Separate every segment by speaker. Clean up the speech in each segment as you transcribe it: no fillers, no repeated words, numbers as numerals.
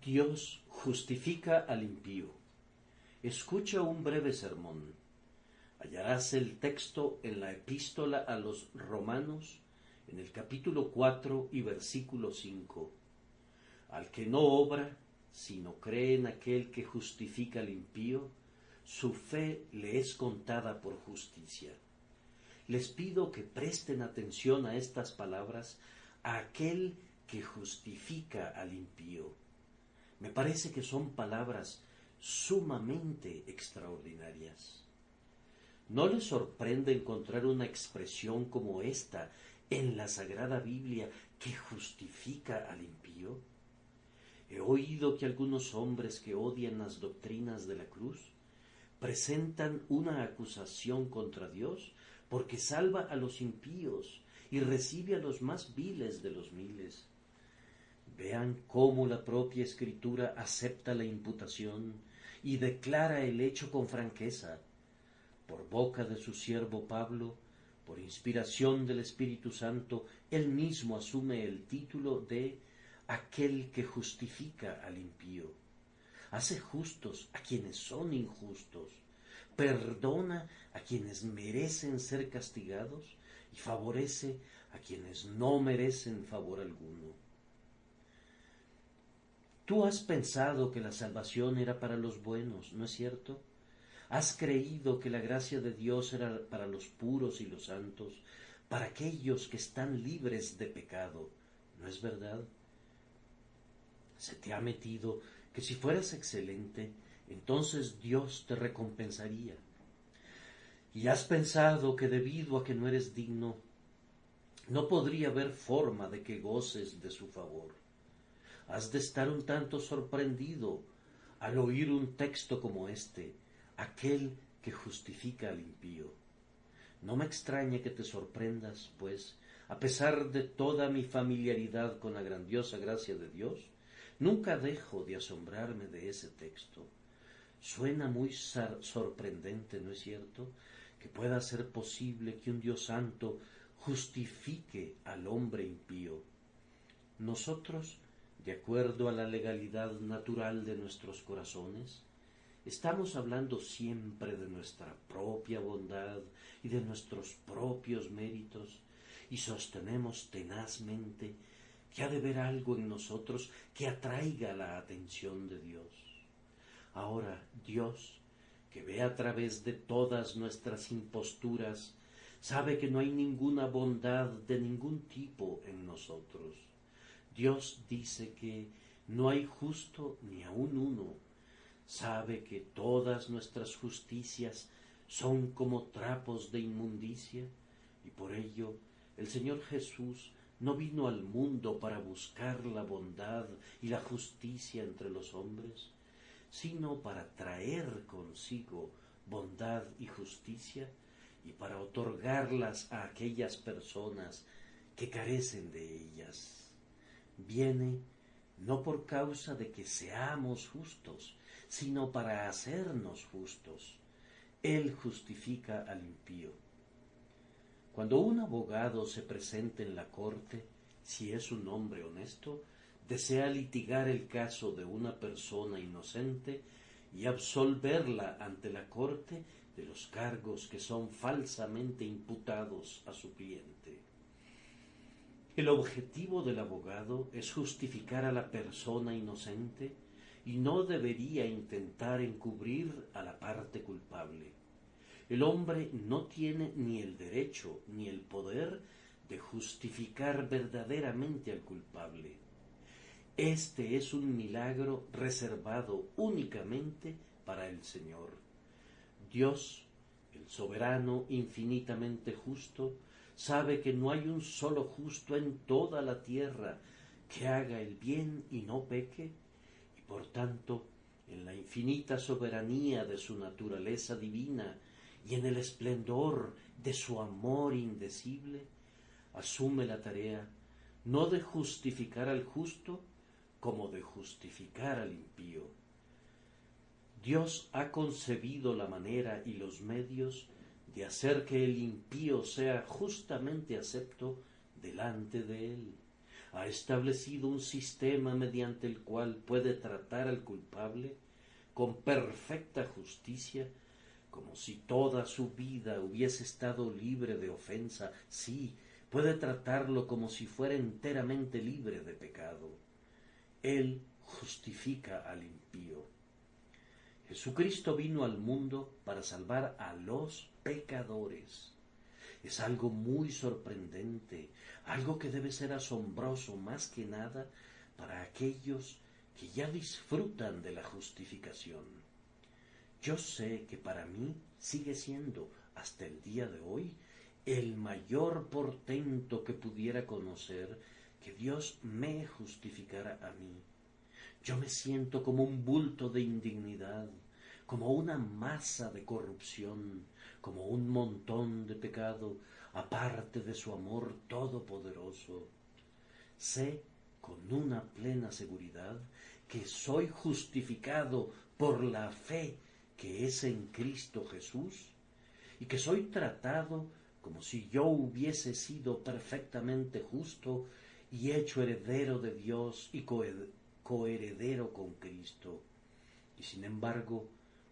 Speaker 1: Dios justifica al impío. Escucha un breve sermón. Hallarás el texto en la epístola a los Romanos, en el capítulo 4 y versículo 5. Al que no obra, sino cree en aquel que justifica al impío, su fe le es contada por justicia. Les pido que presten atención a estas palabras, a aquel que justifica al impío. Me parece que son palabras sumamente extraordinarias. ¿No les sorprende encontrar una expresión como esta en la Sagrada Biblia que justifica al impío? He oído que algunos hombres que odian las doctrinas de la cruz presentan una acusación contra Dios porque salva a los impíos y recibe a los más viles de los miles. Vean cómo la propia Escritura acepta la imputación y declara el hecho con franqueza. Por boca de su siervo Pablo, por inspiración del Espíritu Santo, él mismo asume el título de aquel que justifica al impío. Hace justos a quienes son injustos, perdona a quienes merecen ser castigados y favorece a quienes no merecen favor alguno. Tú has pensado que la salvación era para los buenos, ¿no es cierto? Has creído que la gracia de Dios era para los puros y los santos, para aquellos que están libres de pecado, ¿no es verdad? Se te ha metido que si fueras excelente, entonces Dios te recompensaría. Y has pensado que debido a que no eres digno, no podría haber forma de que goces de su favor. Has de estar un tanto sorprendido al oír un texto como este, aquel que justifica al impío. No me extraña que te sorprendas, pues, a pesar de toda mi familiaridad con la grandiosa gracia de Dios, nunca dejo de asombrarme de ese texto. Suena muy sorprendente, ¿no es cierto?, que pueda ser posible que un Dios santo justifique al hombre impío. Nosotros, de acuerdo a la legalidad natural de nuestros corazones, estamos hablando siempre de nuestra propia bondad y de nuestros propios méritos, y sostenemos tenazmente que ha de haber algo en nosotros que atraiga la atención de Dios. Ahora, Dios, que ve a través de todas nuestras imposturas, sabe que no hay ninguna bondad de ningún tipo en nosotros. Dios dice que no hay justo ni aun uno. Sabe que todas nuestras justicias son como trapos de inmundicia, y por ello el Señor Jesús no vino al mundo para buscar la bondad y la justicia entre los hombres, sino para traer consigo bondad y justicia y para otorgarlas a aquellas personas que carecen de ellas. Viene no por causa de que seamos justos, sino para hacernos justos. Él justifica al impío. Cuando un abogado se presenta en la corte, si es un hombre honesto, desea litigar el caso de una persona inocente y absolverla ante la corte de los cargos que son falsamente imputados a su cliente. El objetivo del abogado es justificar a la persona inocente y no debería intentar encubrir a la parte culpable. El hombre no tiene ni el derecho ni el poder de justificar verdaderamente al culpable. Este es un milagro reservado únicamente para el Señor. Dios, el soberano infinitamente justo, sabe que no hay un solo justo en toda la tierra que haga el bien y no peque, y por tanto, en la infinita soberanía de su naturaleza divina y en el esplendor de su amor indecible, asume la tarea no de justificar al justo, como de justificar al impío. Dios ha concebido la manera y los medios de hacer que el impío sea justamente acepto delante de Él. Ha establecido un sistema mediante el cual puede tratar al culpable con perfecta justicia, como si toda su vida hubiese estado libre de ofensa. Sí, puede tratarlo como si fuera enteramente libre de pecado. Él justifica al impío. Jesucristo vino al mundo para salvar a los pecadores. Es algo muy sorprendente, algo que debe ser asombroso más que nada para aquellos que ya disfrutan de la justificación. Yo sé que para mí sigue siendo, hasta el día de hoy, el mayor portento que pudiera conocer que Dios me justificara a mí. Yo me siento como un bulto de indignidad, como una masa de corrupción, como un montón de pecado, aparte de su amor todopoderoso. Sé con una plena seguridad que soy justificado por la fe que es en Cristo Jesús y que soy tratado como si yo hubiese sido perfectamente justo y hecho heredero de Dios y coheredero con Cristo. Y sin embargo,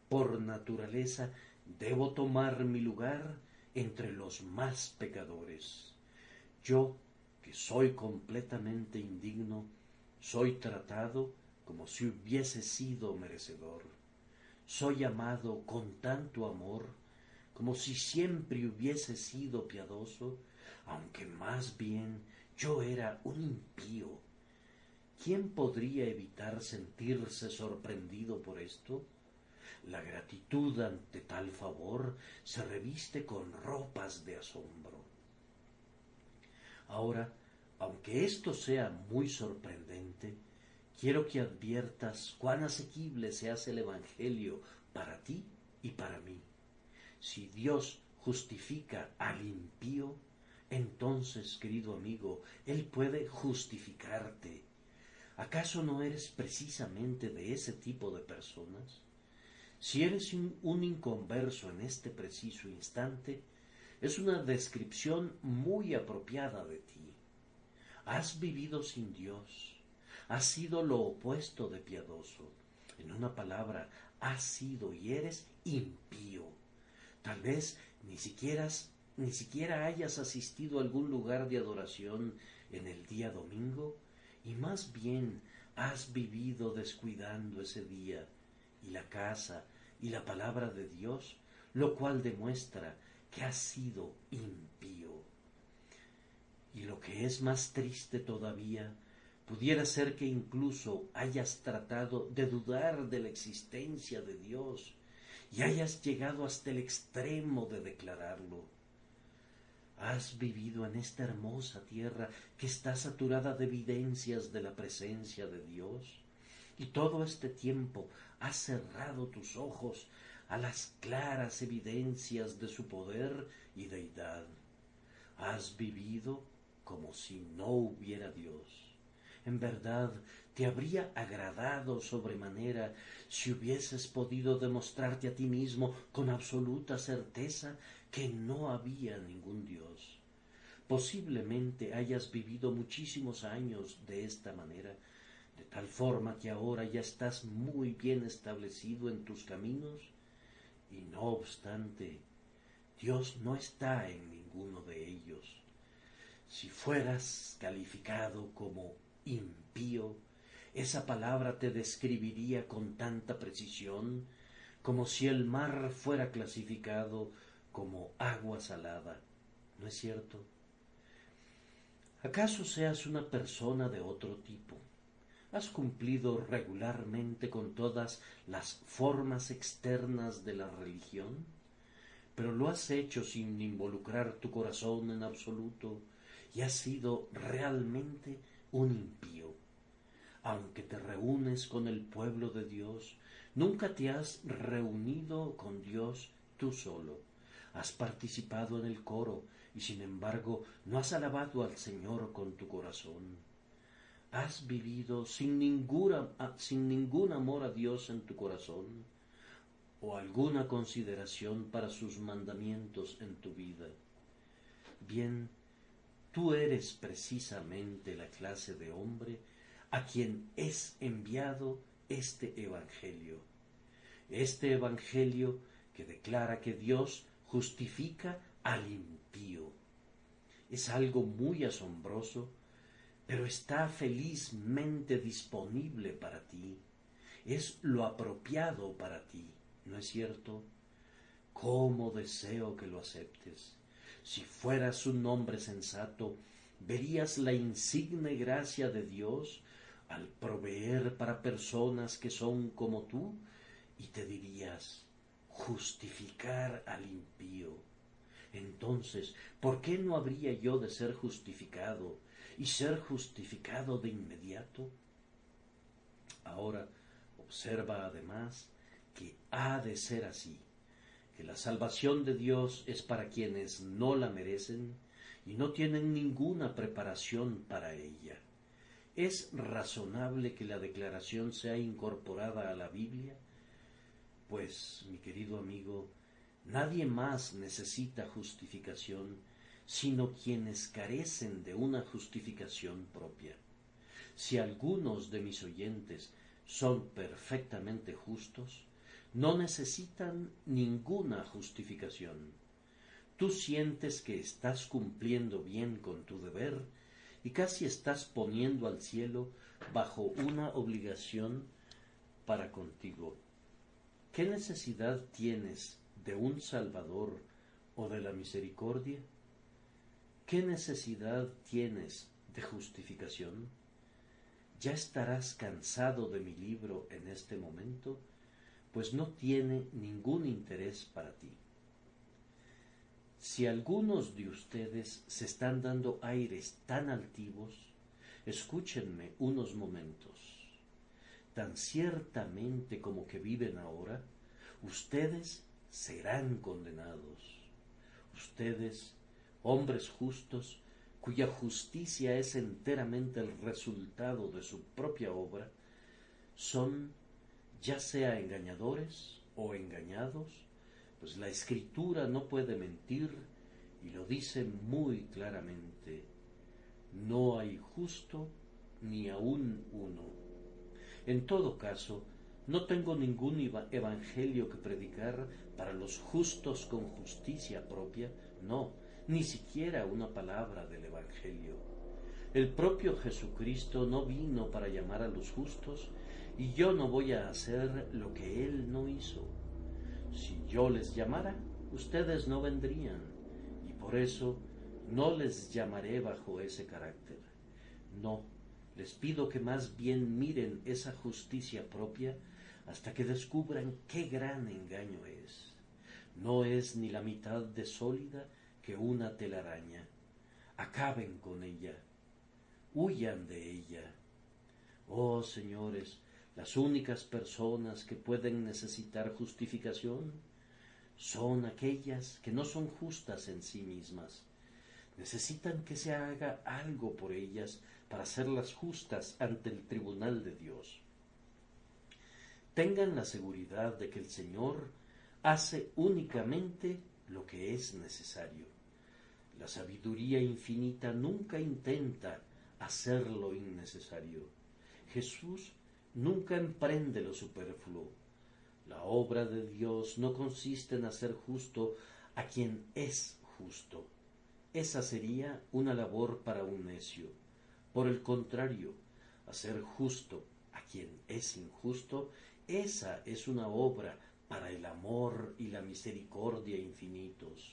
Speaker 1: por naturaleza, debo tomar mi lugar entre los más pecadores. Yo, que soy completamente indigno, soy tratado como si hubiese sido merecedor. Soy amado con tanto amor como si siempre hubiese sido piadoso, aunque más bien yo era un impío. ¿Quién podría evitar sentirse sorprendido por esto? La gratitud ante tal favor se reviste con ropas de asombro. Ahora, aunque esto sea muy sorprendente, quiero que adviertas cuán asequible se hace el Evangelio para ti y para mí. Si Dios justifica al impío, entonces, querido amigo, Él puede justificarte. ¿Acaso no eres precisamente de ese tipo de personas? Si eres un inconverso en este preciso instante, es una descripción muy apropiada de ti. Has vivido sin Dios, has sido lo opuesto de piadoso. En una palabra, has sido y eres impío. Tal vez ni siquiera hayas asistido a algún lugar de adoración en el día domingo, y más bien has vivido descuidando ese día y la casa y la palabra de Dios, lo cual demuestra que has sido impío. Y lo que es más triste todavía, pudiera ser que incluso hayas tratado de dudar de la existencia de Dios y hayas llegado hasta el extremo de declararlo. Has vivido en esta hermosa tierra que está saturada de evidencias de la presencia de Dios, y todo este tiempo has cerrado tus ojos a las claras evidencias de su poder y deidad. Has vivido como si no hubiera Dios. En verdad, te habría agradado sobremanera si hubieses podido demostrarte a ti mismo con absoluta certeza que no había ningún Dios. Posiblemente hayas vivido muchísimos años de esta manera, de tal forma que ahora ya estás muy bien establecido en tus caminos, y no obstante, Dios no está en ninguno de ellos. Si fueras calificado como impío, esa palabra te describiría con tanta precisión como si el mar fuera clasificado como agua salada. ¿No es cierto? ¿Acaso seas una persona de otro tipo? ¿Has cumplido regularmente con todas las formas externas de la religión? Pero lo has hecho sin involucrar tu corazón en absoluto y has sido realmente un impío. Aunque te reúnes con el pueblo de Dios, nunca te has reunido con Dios tú solo. Has participado en el coro y sin embargo no has alabado al Señor con tu corazón. Has vivido sin ningún amor a Dios en tu corazón o alguna consideración para sus mandamientos en tu vida. Bien, tú eres precisamente la clase de hombre a quien es enviado este Evangelio. Este Evangelio que declara que Dios justifica al impío. Es algo muy asombroso, pero está felizmente disponible para ti. Es lo apropiado para ti, ¿no es cierto? ¿Cómo deseo que lo aceptes? Si fueras un hombre sensato, verías la insigne gracia de Dios al proveer para personas que son como tú, y te dirías, justificar al impío. Entonces, ¿por qué no habría yo de ser justificado y ser justificado de inmediato? Ahora, observa además que ha de ser así, que la salvación de Dios es para quienes no la merecen y no tienen ninguna preparación para ella. ¿Es razonable que la declaración sea incorporada a la Biblia? Pues, mi querido amigo, nadie más necesita justificación sino quienes carecen de una justificación propia. Si algunos de mis oyentes son perfectamente justos, no necesitan ninguna justificación. Tú sientes que estás cumpliendo bien con tu deber y casi estás poniendo al cielo bajo una obligación para contigo. ¿Qué necesidad tienes de un Salvador o de la misericordia? ¿Qué necesidad tienes de justificación? ¿Ya estarás cansado de mi libro en este momento? Pues no tiene ningún interés para ti. Si algunos de ustedes se están dando aires tan altivos, escúchenme unos momentos. Tan ciertamente como que viven ahora, ustedes serán condenados. Ustedes, hombres justos, cuya justicia es enteramente el resultado de su propia obra, son ya sea engañadores o engañados, pues la Escritura no puede mentir y lo dice muy claramente. No hay justo ni aun uno. En todo caso, no tengo ningún evangelio que predicar para los justos con justicia propia, no, ni siquiera una palabra del evangelio. El propio Jesucristo no vino para llamar a los justos, y yo no voy a hacer lo que Él no hizo. Si yo les llamara, ustedes no vendrían, y por eso no les llamaré bajo ese carácter. No, les pido que más bien miren esa justicia propia hasta que descubran qué gran engaño es. No es ni la mitad de sólida que una telaraña. Acaben con ella. Huyan de ella. Oh, señores, las únicas personas que pueden necesitar justificación son aquellas que no son justas en sí mismas. Necesitan que se haga algo por ellas para hacerlas justas ante el tribunal de Dios. Tengan la seguridad de que el Señor hace únicamente lo que es necesario. La sabiduría infinita nunca intenta hacer lo innecesario. Jesús nunca emprende lo superfluo. La obra de Dios no consiste en hacer justo a quien es justo. Esa sería una labor para un necio. Por el contrario, hacer justo a quien es injusto, esa es una obra para el amor y la misericordia infinitos.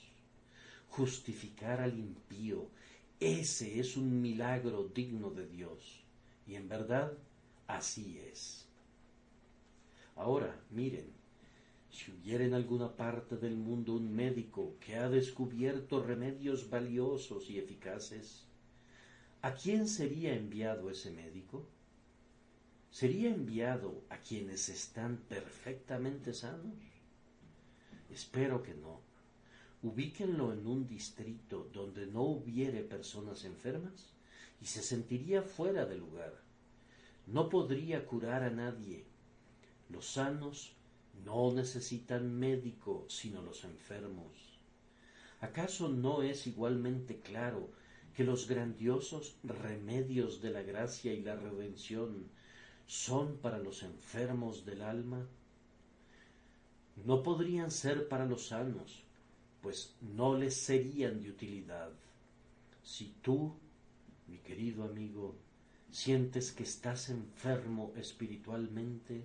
Speaker 1: Justificar al impío, ese es un milagro digno de Dios. Y en verdad, así es. Ahora, miren, si hubiera en alguna parte del mundo un médico que ha descubierto remedios valiosos y eficaces, ¿a quién sería enviado ese médico? ¿Sería enviado a quienes están perfectamente sanos? Espero que no. Ubíquenlo en un distrito donde no hubiere personas enfermas y se sentiría fuera de lugar. No podría curar a nadie. Los sanos no necesitan médico sino los enfermos. ¿Acaso no es igualmente claro que los grandiosos remedios de la gracia y la redención son para los enfermos del alma? No podrían ser para los sanos, pues no les serían de utilidad. Si tú, mi querido amigo, sientes que estás enfermo espiritualmente,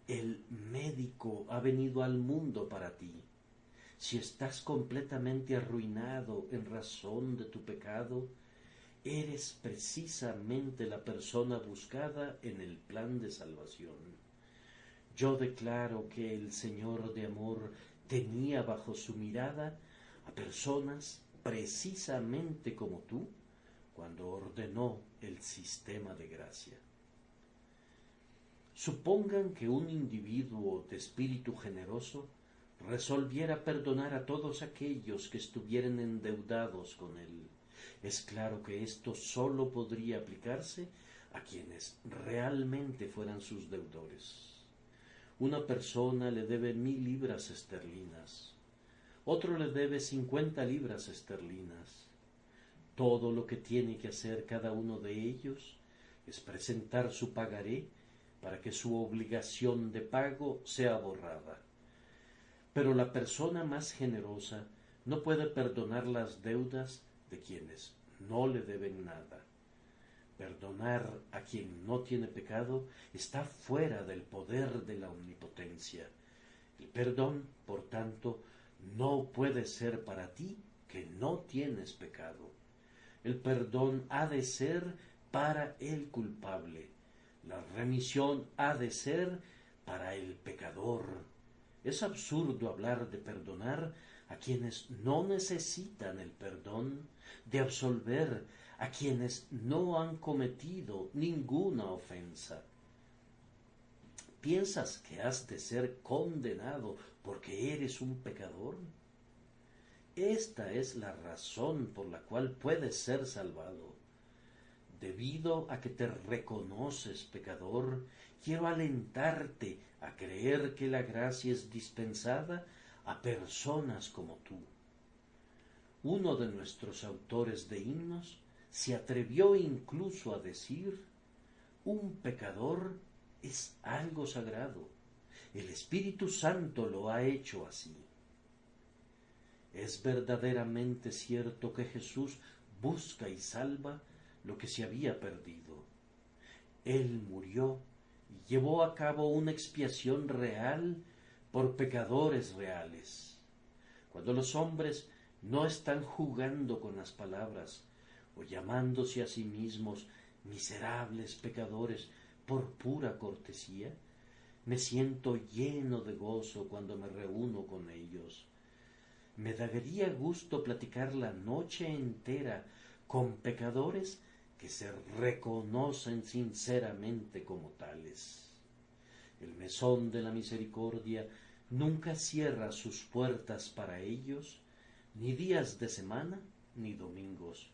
Speaker 1: el médico ha venido al mundo para ti. Si estás completamente arruinado en razón de tu pecado, eres precisamente la persona buscada en el plan de salvación. Yo declaro que el Señor de amor tenía bajo su mirada a personas precisamente como tú cuando ordenó el sistema de gracia. Supongan que un individuo de espíritu generoso resolviera perdonar a todos aquellos que estuvieran endeudados con él. Es claro que esto sólo podría aplicarse a quienes realmente fueran sus deudores. Una persona le debe 1,000 libras esterlinas, otro le debe 50 libras esterlinas. Todo lo que tiene que hacer cada uno de ellos es presentar su pagaré para que su obligación de pago sea borrada. Pero la persona más generosa no puede perdonar las deudas de quienes no le deben nada. Perdonar a quien no tiene pecado está fuera del poder de la omnipotencia. El perdón, por tanto, no puede ser para ti que no tienes pecado. El perdón ha de ser para el culpable. La remisión ha de ser para el pecador. Es absurdo hablar de perdonar a quienes no necesitan el perdón, de absolver a quienes no han cometido ninguna ofensa. ¿Piensas que has de ser condenado porque eres un pecador? Esta es la razón por la cual puedes ser salvado. Debido a que te reconoces pecador, quiero alentarte a creer que la gracia es dispensada a personas como tú. Uno de nuestros autores de himnos se atrevió incluso a decir: un pecador es algo sagrado. El Espíritu Santo lo ha hecho así. Es verdaderamente cierto que Jesús busca y salva lo que se había perdido. Él murió y llevó a cabo una expiación real por pecadores reales. Cuando los hombres no están jugando con las palabras o llamándose a sí mismos miserables pecadores por pura cortesía, me siento lleno de gozo cuando me reúno con ellos. Me daría gusto platicar la noche entera con pecadores que se reconocen sinceramente como tales. El mesón de la misericordia nunca cierra sus puertas para ellos, ni días de semana ni domingos.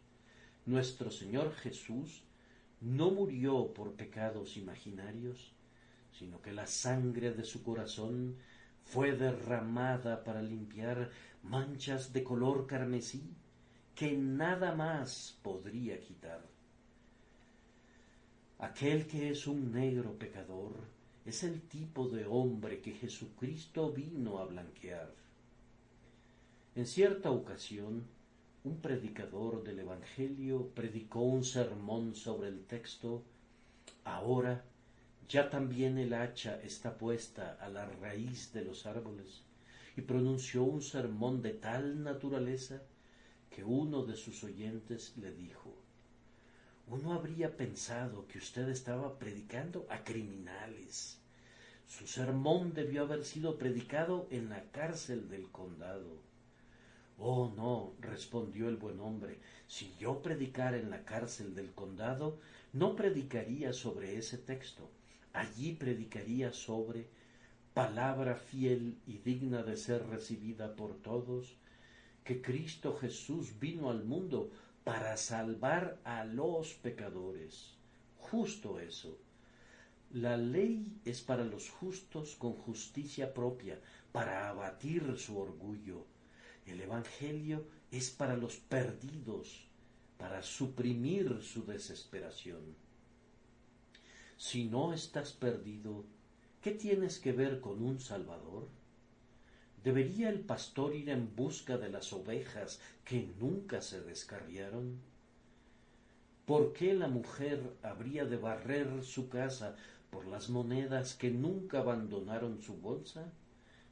Speaker 1: Nuestro Señor Jesús no murió por pecados imaginarios, sino que la sangre de su corazón fue derramada para limpiar manchas de color carmesí que nada más podría quitar. Aquel que es un negro pecador es el tipo de hombre que Jesucristo vino a blanquear. En cierta ocasión, un predicador del Evangelio predicó un sermón sobre el texto: ahora ya también el hacha está puesta a la raíz de los árboles, y pronunció un sermón de tal naturaleza que uno de sus oyentes le dijo: uno habría pensado que usted estaba predicando a criminales. Su sermón debió haber sido predicado en la cárcel del condado. Oh, no, respondió el buen hombre, si yo predicara en la cárcel del condado, no predicaría sobre ese texto. Allí predicaría sobre palabra fiel y digna de ser recibida por todos, que Cristo Jesús vino al mundo para salvar a los pecadores. Justo eso. La ley es para los justos con justicia propia, para abatir su orgullo. El Evangelio es para los perdidos, para suprimir su desesperación. Si no estás perdido, ¿qué tienes que ver con un Salvador? ¿Debería el pastor ir en busca de las ovejas que nunca se descarriaron? ¿Por qué la mujer habría de barrer su casa por las monedas que nunca abandonaron su bolsa?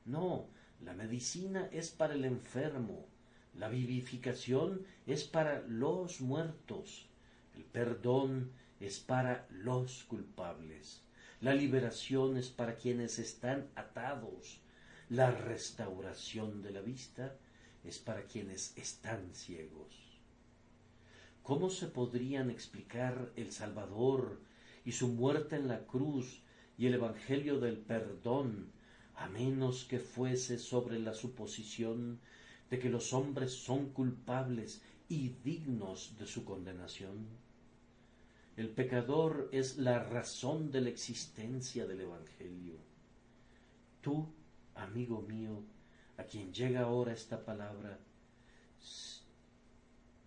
Speaker 1: No, la medicina es para el enfermo, la vivificación es para los muertos, el perdón es para los culpables, la liberación es para quienes están atados, la restauración de la vista es para quienes están ciegos. ¿Cómo se podrían explicar el Salvador y su muerte en la cruz y el Evangelio del perdón, a menos que fuese sobre la suposición de que los hombres son culpables y dignos de su condenación? El pecador es la razón de la existencia del Evangelio. Tú, amigo mío, a quien llega ahora esta palabra,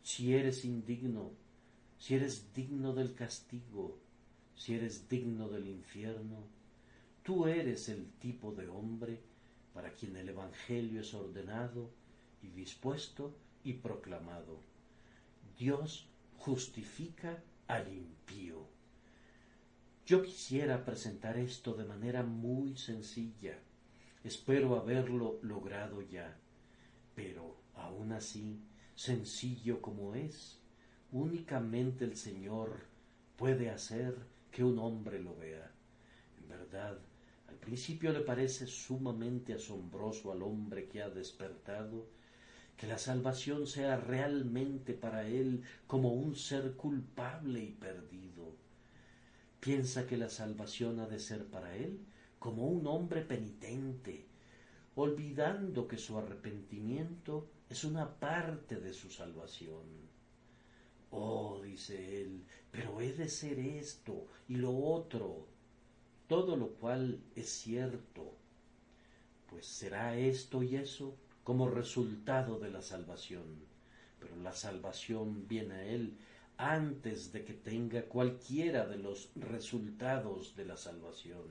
Speaker 1: si eres indigno, si eres digno del castigo, si eres digno del infierno, tú eres el tipo de hombre para quien el Evangelio es ordenado y dispuesto y proclamado. Dios justifica al impío. Yo quisiera presentar esto de manera muy sencilla. Espero haberlo logrado ya, pero aún así, sencillo como es, únicamente el Señor puede hacer que un hombre lo vea. En verdad, al principio le parece sumamente asombroso al hombre que ha despertado que la salvación sea realmente para él como un ser culpable y perdido. Piensa que la salvación ha de ser para él como un hombre penitente, olvidando que su arrepentimiento es una parte de su salvación. Oh, dice él, pero he de ser esto y lo otro, todo lo cual es cierto, pues será esto y eso como resultado de la salvación. Pero la salvación viene a él antes de que tenga cualquiera de los resultados de la salvación.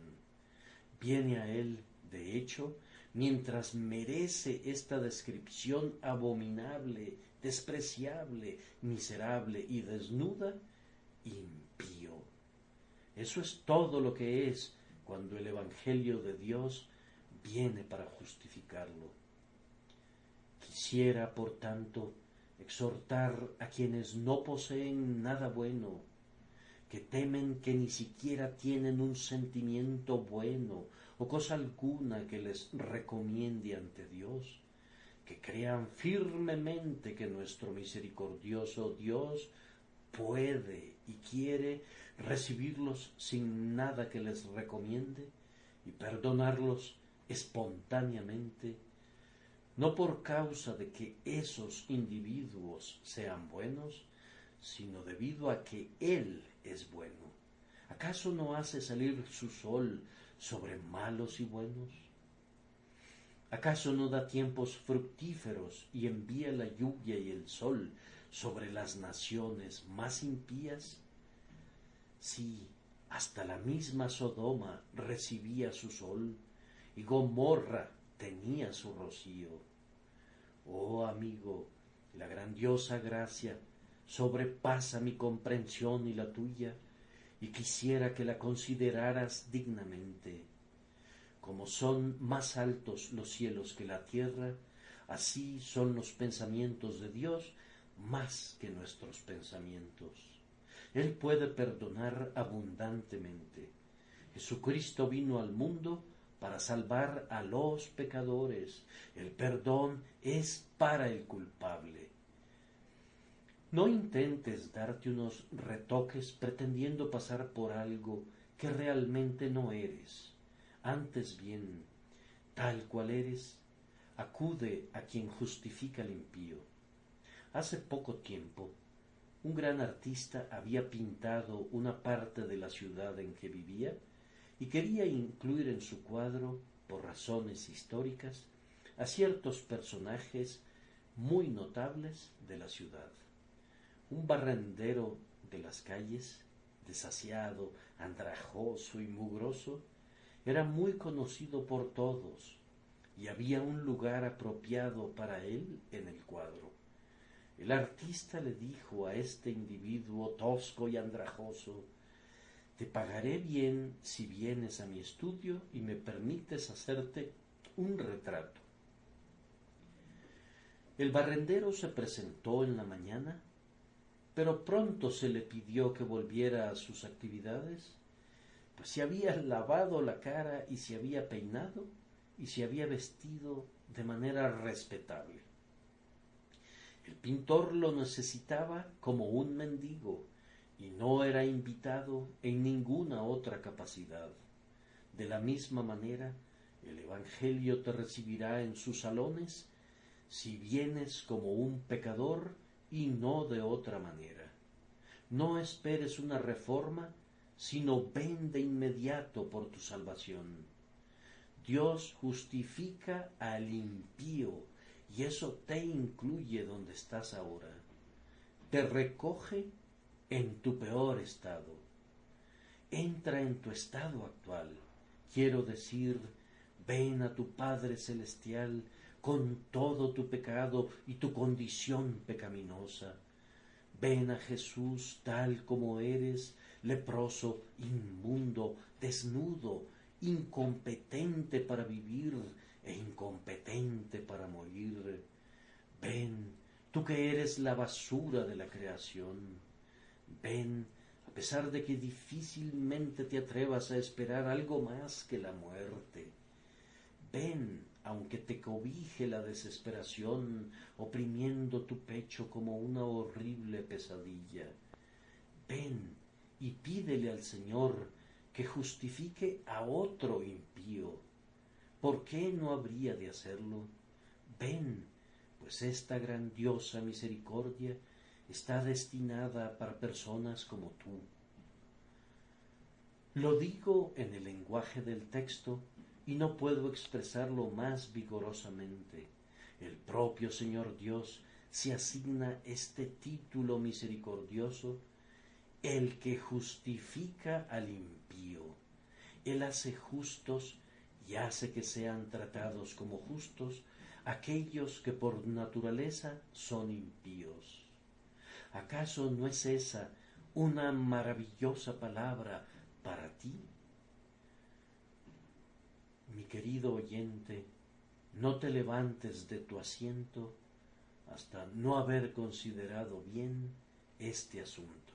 Speaker 1: Viene a él, de hecho, mientras merece esta descripción abominable, despreciable, miserable y desnuda, impío. Eso es todo lo que es cuando el Evangelio de Dios viene para justificarlo. Quisiera, por tanto, exhortar a quienes no poseen nada bueno, que temen que ni siquiera tienen un sentimiento bueno o cosa alguna que les recomiende ante Dios, que crean firmemente que nuestro misericordioso Dios puede y quiere recibirlos sin nada que les recomiende y perdonarlos espontáneamente, no por causa de que esos individuos sean buenos, sino debido a que Él es bueno. ¿Acaso no hace salir su sol sobre malos y buenos? ¿Acaso no da tiempos fructíferos y envía la lluvia y el sol sobre las naciones más impías? Sí, hasta la misma Sodoma recibía su sol y Gomorra tenía su rocío. Oh amigo, la grandiosa gracia sobrepasa mi comprensión y la tuya, y quisiera que la consideraras dignamente. Como son más altos los cielos que la tierra, así son los pensamientos de Dios más que nuestros pensamientos. Él puede perdonar abundantemente. Jesucristo vino al mundo para salvar a los pecadores. El perdón es para el culpable. No intentes darte unos retoques pretendiendo pasar por algo que realmente no eres. Antes bien, tal cual eres, acude a quien justifica al impío. Hace poco tiempo, un gran artista había pintado una parte de la ciudad en que vivía y quería incluir en su cuadro, por razones históricas, a ciertos personajes muy notables de la ciudad. Un barrendero de las calles, desasiado, andrajoso y mugroso, era muy conocido por todos, y había un lugar apropiado para él en el cuadro. El artista le dijo a este individuo tosco y andrajoso: te pagaré bien si vienes a mi estudio y me permites hacerte un retrato. El barrendero se presentó en la mañana, pero pronto se le pidió que volviera a sus actividades, pues se había lavado la cara y se había peinado y se había vestido de manera respetable. El pintor lo necesitaba como un mendigo y no era invitado en ninguna otra capacidad. De la misma manera, el Evangelio te recibirá en sus salones si vienes como un pecador y no de otra manera. No esperes una reforma, sino ven de inmediato por tu salvación. Dios justifica al impío, y eso te incluye donde estás ahora. Te recoge en tu peor estado. Entra en tu estado actual. Quiero decir, ven a tu Padre Celestial con todo tu pecado y tu condición pecaminosa. Ven a Jesús tal como eres, leproso, inmundo, desnudo, incompetente para vivir e incompetente para morir. Ven, tú que eres la basura de la creación. Ven, a pesar de que difícilmente te atrevas a esperar algo más que la muerte. Ven, aunque te cobije la desesperación, oprimiendo tu pecho como una horrible pesadilla. Ven y pídele al Señor que justifique a otro impío. ¿Por qué no habría de hacerlo? Ven, pues esta grandiosa misericordia está destinada para personas como tú. Lo digo en el lenguaje del texto y no puedo expresarlo más vigorosamente. El propio Señor Dios se asigna este título misericordioso: el que justifica al impío. Él hace justos y hace que sean tratados como justos aquellos que por naturaleza son impíos. ¿Acaso no es esa una maravillosa palabra para ti? Mi querido oyente, no te levantes de tu asiento hasta no haber considerado bien este asunto.